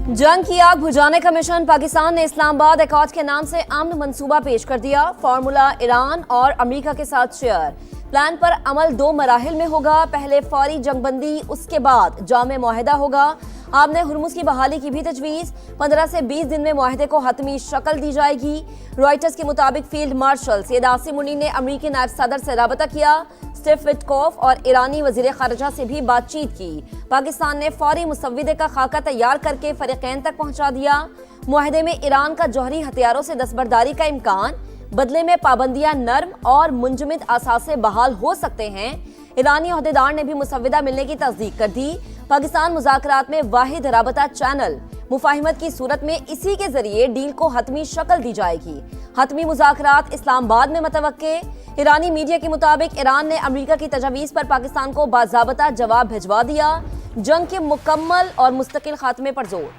जंग की आग बुझाने का मिशन पाकिस्तान ने इस्लामाबाद एकॉर्ड के नाम से अमन मंसूबा पेश कर दिया। फार्मूला ईरान और अमेरिका के साथ शेयर। प्लान पर अमल 2 मराहिल में होगा। पहले फौरी जंगबंदी, उसके बाद जामे मुआहिदा होगा। आपने हुर्मुज की बहाली की भी तजवीज। 15 से 20 दिन में मुआहिदे को हतमी शक्ल दी जाएगी। रॉयटर्स के मुताबिक फील्ड मार्शल सैयद आसिम मुनी ने अमेरिकी नायब सदर से राबता किया। स्टीव विटकॉफ और ईरानी वजीर खारजा से भी बातचीत की। पाकिस्तान ने फौरी मुसव्विदे का खाका तैयार करके फरीकैन तक पहुंचा दिया। मुआहिदे में ईरान का जौहरी हथियारों से दस्तबरदारी का इम्कान, बदले में पाबंदियां नर्म और मुंजमद असासे बहाल हो सकते हैं। ईरानी अहदेदार ने भी मुसव्विदा मिलने की तस्दीक कर दी। पाकिस्तान मुज़ाकरात में वाहिद राबता चैनल। मुफाहिमत की सूरत में इसी के जरिए डील को हतमी शक्ल दी जाएगी। हतमी मुज़ाकरात इस्लामाबाद में मतवक्के। ईरानी मीडिया के मुताबिक ईरान ने अमेरिका की तजवीज़ पर पाकिस्तान को बाज़ाबता जवाब भिजवा दिया। जंग के मुकम्मल और मुस्तकिल खात्मे पर जोर।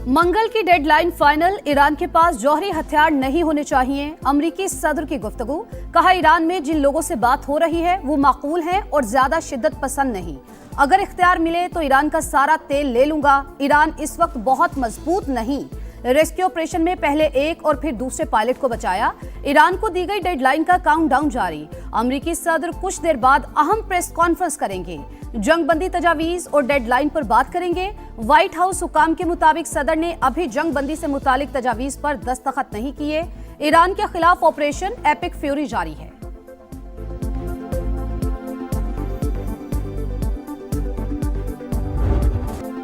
मंगल की डेडलाइन फाइनल। ईरान के पास जौहरी हथियार नहीं होने चाहिए। अमेरिकी सदर की गुफ्तगू। कहा, ईरान में जिन लोगों से बात हो रही है वो माकूल हैं और ज्यादा शिद्दत पसंद नहीं। अगर इख्तियार मिले तो ईरान का सारा तेल ले लूंगा। ईरान इस वक्त बहुत मजबूत नहीं। रेस्क्यू ऑपरेशन में पहले एक और फिर दूसरे पायलट को बचाया। ईरान को दी गई डेडलाइन का काउंटडाउन जारी। अमेरिकी सदर कुछ देर बाद अहम प्रेस कॉन्फ्रेंस करेंगे। जंगबंदी तजावीज और डेडलाइन पर बात करेंगे। व्हाइट हाउस हुकाम के मुताबिक सदर ने अभी जंगबंदी से मुतालिक तजावीज पर दस्तखत नहीं किए। ईरान के खिलाफ ऑपरेशन एपिक फ्यूरी जारी है।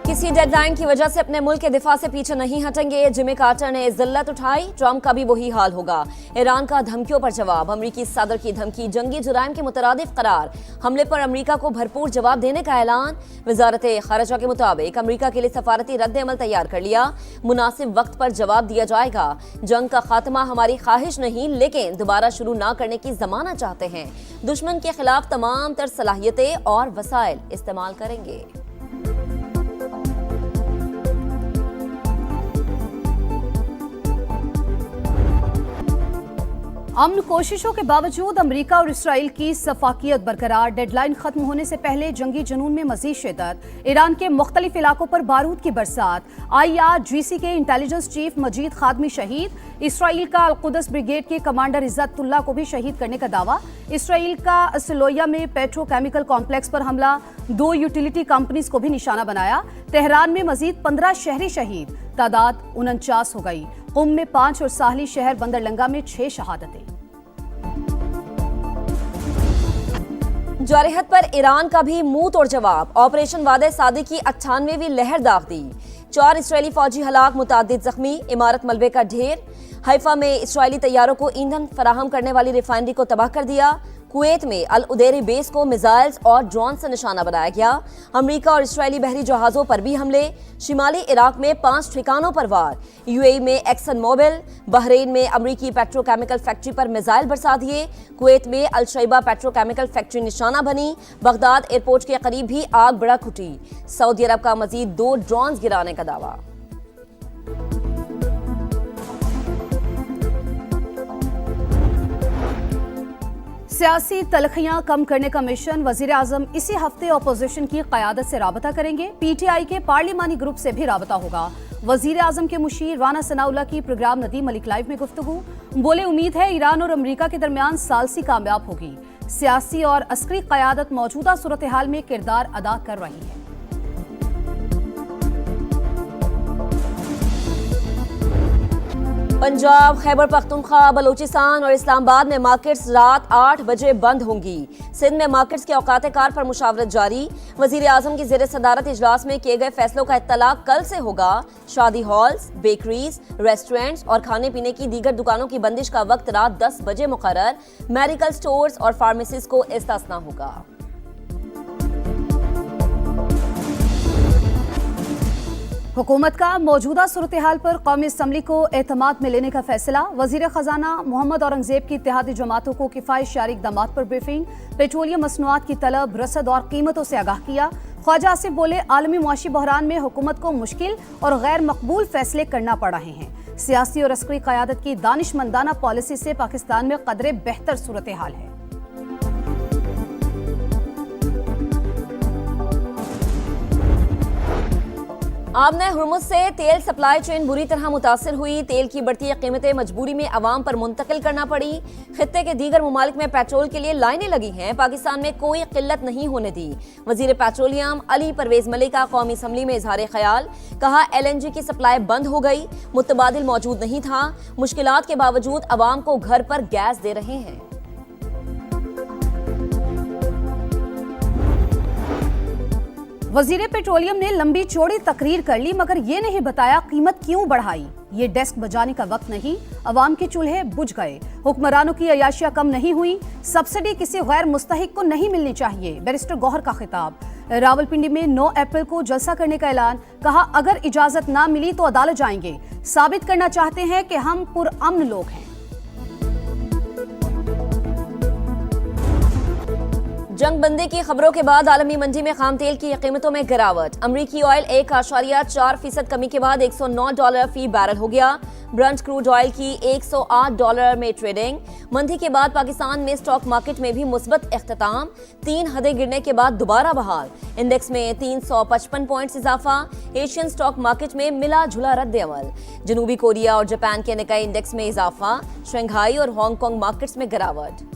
किसी डेडलाइन की वजह से अपने मुल्क के दिफा से पीछे नहीं हटेंगे। जिमी कार्टर ने जिल्लत उठाई। ट्रंप का भी वही हाल होगा। ईरान का धमकियों पर जवाब। अमेरिकी सदर की धमकी जंगी जुराइम के मुतरादिफ करार। हमले पर अमेरिका को भरपूर जवाब देने का ऐलान। वजारत खारजा के मुताबिक अमेरिका के लिए सफारती रद्द अमल तैयार कर लिया। मुनासिब वक्त पर जवाब दिया जाएगा। जंग का खात्मा हमारी ख्वाहिश नहीं, लेकिन दोबारा शुरू ना करने की जमानत चाहते हैं। दुश्मन के खिलाफ तमाम तर सलाहियतें और वसाइल इस्तेमाल करेंगे। अमन कोशिशों के बावजूद अमेरिका और इसराइल की सफाकियत बरकरार। डेडलाइन खत्म होने से पहले जंगी जुनून में मजीद शिद्दत। ईरान के मुख्तलिफ इलाकों पर बारूद की बरसात। IRGC के इंटेलिजेंस चीफ मजीद खादमी शहीद। इसराइल का अल-कुद्स ब्रिगेड के कमांडर इज्जतुल्लाह को भी शहीद करने का दावा। इसराइल का सलोया में पेट्रोकेमिकल कॉम्प्लेक्स पर हमला। 2 यूटिलिटी कंपनीज को भी निशाना बनाया। तेहरान में मजीद 15 शहरी शहीद। तादाद 49 हो गई। कुम में 5 और साहली शहर बंदरलंगा में 6 शहादतें। जारहत पर ईरान का भी मुंह तोड़ जवाब। ऑपरेशन वादे सादी की 98वीं लहर दाग दी। 4 इसराइली फौजी हलाक, मुतादिद जख्मी। इमारत मलबे का ढेर। हैफा में इसराइली तैयारों को ईंधन फराहम करने वाली रिफाइनरी को तबाह कर दिया। कुवैत में अल उदैरी बेस को मिसाइल्स और ड्रोन से निशाना बनाया गया। अमेरिका और इसराइली बहरी जहाजों पर भी हमले। शिमाली इराक में 5 ठिकानों पर वार। UAE में एक्सन मोबिल। बहरीन में अमेरिकी पेट्रोकेमिकल फैक्ट्री पर मिसाइल बरसा दिए। कुवैत में अल शैबा पेट्रोकेमिकल फैक्ट्री निशाना बनी। बगदाद एयरपोर्ट के करीब भी आग भड़क उठी। सऊदी अरब का मजीद 2 ड्रोन गिराने का दावा। सियासी तलखियां कम करने का मिशन। वजीर आजम इसी हफ्ते अपोजिशन की क़यादत से राबता करेंगे। PTI के पार्लिमानी ग्रुप से भी राबता होगा। वजीर आजम के मुशीर राना सनाउल्लाह की प्रोग्राम नदीम मलिक लाइव में गुफ्तगू। बोले, उम्मीद है ईरान और अमेरिका के दरमियान सालसी कामयाब होगी। सियासी और अस्करी क़यादत मौजूदा सूरत हाल में किरदार अदा कर रही है। पंजाब, खैबर पख्तूनख्वा, बलूचिस्तान और इस्लामाबाद में मार्केट्स रात 8 बजे बंद होंगी। सिंध में मार्केट्स के औकात कार पर मुशावरत जारी। वजीर आजम की ज़ेर सदारत इजलास में किए गए फैसलों का इत्तला कल से होगा। शादी हॉल्स, बेकरीज, रेस्टोरेंट्स और खाने पीने की दीगर दुकानों की बंदिश का वक्त रात 10 बजे मुकर्रर। मेडिकल स्टोर्स और फार्मेसीज को इस्तिस्ना होगा। हुकूमत का मौजूदा सूरत हाल पर कौमी असम्बली को एतमाद में लेने का फैसला। वजीर खजाना मोहम्मद औरंगजेब की इत्तेहादी जमातों को किफायत शारी इक़दामात पर ब्रीफिंग। पेट्रोलियम मसनूआत की तलब, रसद और कीमतों से आगाह किया। ख्वाजा आसिफ बोले, आलमी मुआशी बहरान में हुकूमत को मुश्किल और गैर मकबूल फैसले करना पड़ रहे हैं। सियासी और अस्करी क़यादत की दानिशमंदाना पॉलिसी से पाकिस्तान में कदरे बेहतर सूरत हाल है। आमने हुर्मुज से तेल सप्लाई चेन बुरी तरह मुतासिर हुई। तेल की बढ़ती कीमतें मजबूरी में अवाम पर मुंतकिल करना पड़ी। खित्ते के दीगर ममालिक में पेट्रोल के लिए लाइनें लगी हैं। पाकिस्तान में कोई किल्लत नहीं होने दी। वजीर पेट्रोलियम अली परवेज मलिक का कौमी असम्बली में इजहार ख्याल। कहा LNG की सप्लाई बंद हो गई, मुतबादिल मौजूद नहीं था। मुश्किलात के बावजूद अवाम को घर पर गैस दे रहे हैं। वजीर पेट्रोलियम ने लंबी चौड़ी तकरीर कर ली, मगर ये नहीं बताया कीमत क्यों बढ़ाई। ये डेस्क बजाने का वक्त नहीं, अवाम के चूल्हे बुझ गए। हुक्मरानों की अयाशियां कम नहीं हुई। सब्सिडी किसी गैर मुस्तहिक को नहीं मिलनी चाहिए। बैरिस्टर गौहर का खिताब। रावलपिंडी में 9 अप्रैल को जलसा करने का ऐलान। कहा अगर इजाजत ना मिली तो अदालत जाएंगे। साबित करना चाहते हैं कि हम पुरअमन लोग हैं। जंग बंदी की खबरों के बाद आलमी मंडी में खाम तेल की कीमतों में गिरावट। अमरीकी ऑयल 1.4% कमी के बाद $109 फी बैरल हो गया। ब्रंट क्रूड ऑयल की $108 में ट्रेडिंग। मंदी के बाद पाकिस्तान में स्टॉक मार्केट में भी मुस्बत इख्तिताम। 3 हदें गिरने के बाद दोबारा बहाल। इंडेक्स में 355 पॉइंट्स इजाफा। एशियन स्टॉक मार्केट में मिला जुला रद्द अमल। जनूबी कोरिया और जापान के निकाई इंडेक्स में इजाफा। शंघाई और हांगकांग मार्केट्स में गिरावट।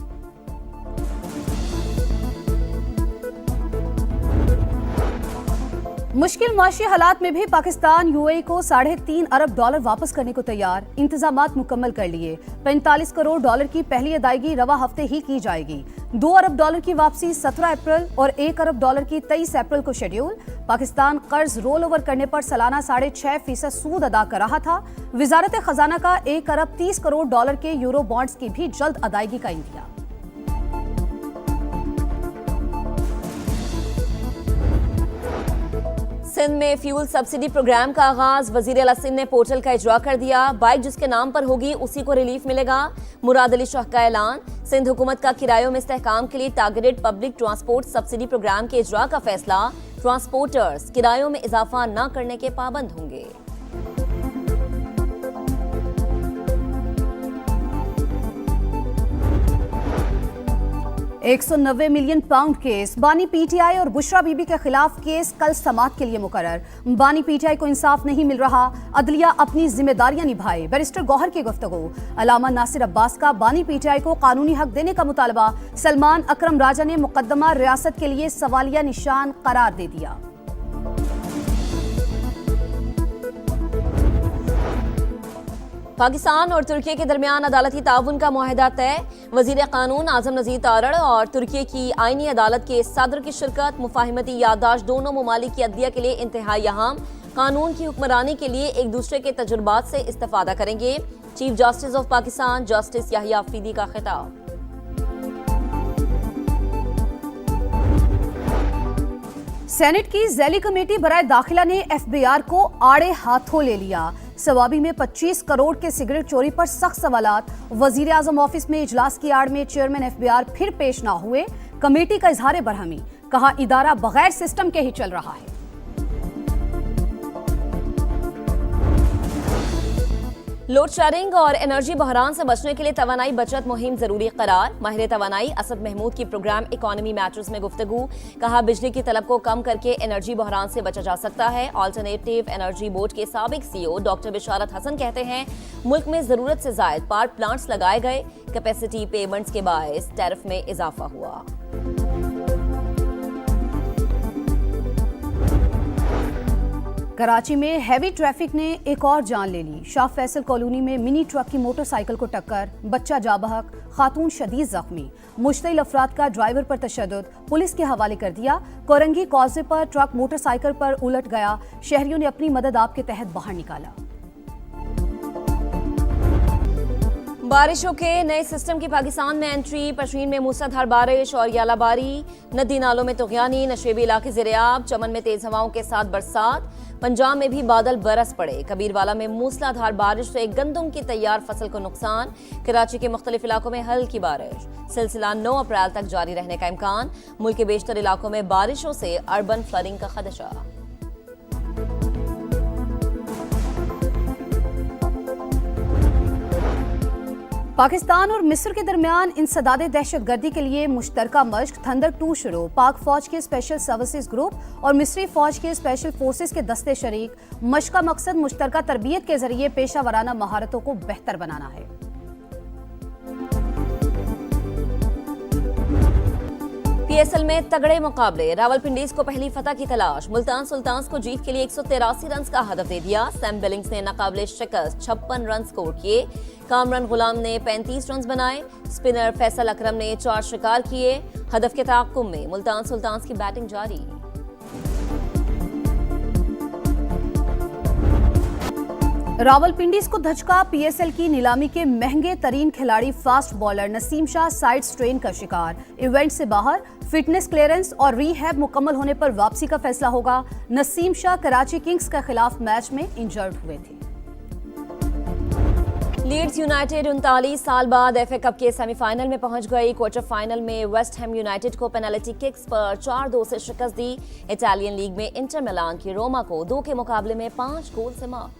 मुश्किल माशी हालात में भी पाकिस्तान UAE को $3.5 अरब वापस करने को तैयार। इंतजामात मुकम्मल कर लिए। $45 करोड़ की पहली अदायगी रवा हफ्ते ही की जाएगी। $2 अरब की वापसी 17 अप्रैल और $1 अरब की 23 अप्रैल को शेड्यूल। पाकिस्तान कर्ज रोल ओवर करने पर सालाना 6.5% सूद अदा कर रहा था। वजारत खजाना का $1 अरब 30 करोड़ के यूरो बॉन्ड्स की भी जल्द अदायगी का इंतजाम। सिंध में फ्यूल सब्सिडी प्रोग्राम का आगाज। वजीर आला सिंध ने पोर्टल का इजरा कर दिया। बाइक जिसके नाम पर होगी उसी को रिलीफ मिलेगा। मुराद अली शाह का ऐलान। सिंध हुकूमत का किरायों में इस्तेहकाम के लिए targeted public transport subsidy programme के इजरा का फैसला। ट्रांसपोर्टर्स किरायों में इजाफा न करने के पाबंद होंगे। £190 मिलियन केस। बानी PTI और बुशरा बीबी के खिलाफ केस कल समाअत के लिए मुकर्रर। बानी PTI को इंसाफ नहीं मिल रहा, अदलिया अपनी जिम्मेदारियां निभाए। बैरिस्टर गौहर की गुफ्तगू। अलामा नासिर अब्बास का बानी PTI को कानूनी हक देने का मुतालबा। सलमान अकरम राजा ने मुकदमा रियासत के लिए सवालिया निशान करार दे दिया। पाकिस्तान और तुर्की के दरमियान अदालती ताउन का मुआहदा तय। वजीर कानून आजम नजीर तारड़ और तुर्की की आईनी अदालत के सदर की शिरकत। मुफाहिमती याददाश्त दोनों ममालिक की अदलिया के लिए इंतहाई अहम। कानून की हुक्मरानी के लिए एक दूसरे के तजुर्बात से इस्तेफादा करेंगे। Chief justice of Pakistan justice Yahya Afridi का खिताब। सेनेट की जैली कमेटी बराए दाखिला ने FBR को आड़े हाथों ले लिया। सवाबी में 25 करोड़ के सिगरेट चोरी पर सख्त सवालात। वजीर आजम ऑफिस में इजलास की आड़ में चेयरमैन FBR फिर पेश ना हुए। कमेटी का इजहार बरहमी। कहा इदारा बगैर सिस्टम के ही चल रहा है। लोड शेडिंग और एनर्जी बहरान से बचने के लिए तवानाई बचत मुहिम जरूरी करार। माहिर तवानाई असद महमूद की प्रोग्राम इकोनॉमी मैटर्स में गुफ्तगू। कहा बिजली की तलब को कम करके एनर्जी बहरान से बचा जा सकता है। ऑल्टरनेटिव एनर्जी बोर्ड के साबिक CEO डॉक्टर बिशारत हसन कहते हैं मुल्क में जरूरत से ज्यादा पावर प्लांट्स लगाए गए। कैपेसिटी पेमेंट्स के बायस टैरिफ में इजाफा हुआ। कराची में हैवी ट्रैफिक ने एक और जान ले ली। शाह फैसल कॉलोनी में मिनी ट्रक की मोटरसाइकिल को टक्कर। बच्चा जाबहक, खातून शदीद जख्मी। मुश्तिल अफराद का ड्राइवर पर तशद्दुद। पुलिस के हवाले कर दिया। कोरंगी कॉज़वे पर ट्रक मोटरसाइकिल पर उलट गया। शहरियों ने अपनी मदद आप के तहत बाहर निकाला। बारिशों के नए सिस्टम की पाकिस्तान में एंट्री। पशमीन में मूसलाधार बारिश और यालाबारी। नदी नालों में तुगयानी। नशेबी इलाके ज़ेर-ए-आब। चमन में तेज हवाओं के साथ बरसात। पंजाब में भी बादल बरस पड़े। कबीरवाला में मूसलाधार बारिश से गंदम की तैयार फसल को नुकसान। कराची के मुख्तलिफ इलाकों में हल्की बारिश। सिलसिला 9 अप्रैल तक जारी रहने का इम्कान। मुल्क के बेशतर इलाकों में बारिशों से अर्बन फ्लडिंग का खदशा। पाकिस्तान और मिस्र के दरमियान इंसदादे दहशतगर्दी के लिए मुश्तरका मश्क थंडर 2 शुरू। पाक फौज के स्पेशल सर्विसेज ग्रुप और मिस्री फौज के स्पेशल फोर्सेस के दस्ते शरीक। मश्क का मकसद मुश्तरका तरबियत के जरिए पेशा वराना महारतों को बेहतर बनाना है। पीएसएल में तगड़े मुकाबले, रावलपिंडीज को पहली फतह की तलाश। मुल्तान सुल्तान्स को जीत के लिए 183 रन का हदफ दे दिया। सैम बिलिंग्स ने नाकाबिले शिकस्त 56 रन स्कोर किए। कामरान गुलाम ने 35 रन बनाए। स्पिनर फैसल अकरम ने 4 शिकार किए। हदफ के ताक़ुब में मुल्तान सुल्तान्स की बैटिंग जारी। रावलपिंडीज को धचका, पीएसएल की नीलामी के महंगे तरीन खिलाड़ी fast bowler Naseem Shah side strain का शिकार। इवेंट से बाहर, फिटनेस क्लियरेंस और रीहैब मुकम्मल होने पर वापसी का फैसला होगा। नसीम शाह कराची किंग्स के खिलाफ मैच में इंजर्ड हुए थे। लीड्स यूनाइटेड 39 साल बाद एफए कप के सेमीफाइनल में पहुंच गई। क्वार्टर फाइनल में वेस्ट हैम यूनाइटेड को पेनल्टी किक्स पर 4-2 से शिकस्त दी। इटालियन लीग में इंटर मिलान की रोमा को 2 के मुकाबले में 5 गोल से मात।